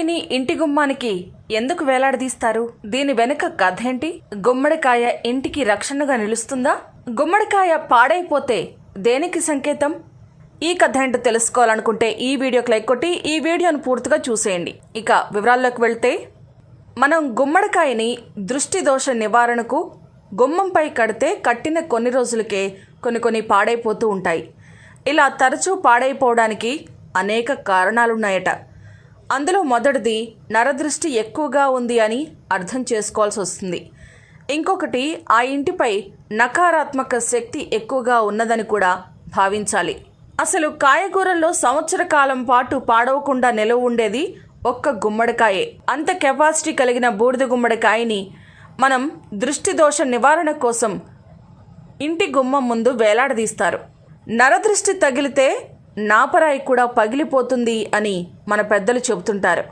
గుమ్మడికాయని ఇంటి గుమ్మానికి ఎందుకు వేలాడదీస్తారు? దీని వెనుక కథ ఏంటి? గుమ్మడికాయ ఇంటికి రక్షణగా నిలుస్తుందా? గుమ్మడికాయ పాడైపోతే దేనికి సంకేతం? ఈ కథ ఏంటో తెలుసుకోవాలనుకుంటే ఈ వీడియోకి లైక్ కొట్టి ఈ వీడియోను పూర్తిగా చూసేయండి. ఇక వివరాల్లోకి వెళ్తే, మనం గుమ్మడికాయని దృష్టి దోష నివారణకు గుమ్మంపై కడితే కట్టిన కొన్ని రోజులకే కొన్ని పాడైపోతూ ఉంటాయి. ఇలా తరచూ పాడైపోవడానికి అనేక కారణాలున్నాయట. అందులో మొదటిది నరదృష్టి ఎక్కువగా ఉంది అని అర్థం చేసుకోవాల్సి వస్తుంది. ఇంకొకటి ఆ ఇంటిపై నకారాత్మక శక్తి ఎక్కువగా ఉన్నదని కూడా భావించాలి. అసలు కాయగూరల్లో సంవత్సర కాలం పాటు పాడవకుండా నిలవ ఉండేది ఒక్క గుమ్మడికాయే. అంత కెపాసిటీ కలిగిన బూడిద గుమ్మడికాయని మనం దృష్టి దోష నివారణ కోసం ఇంటి గుమ్మం ముందు వేలాడదీస్తారు. నరదృష్టి తగిలితే నాపరాయి కూడా పగిలిపోతుంది అని మన పెద్దలు చెబుతుంటారు.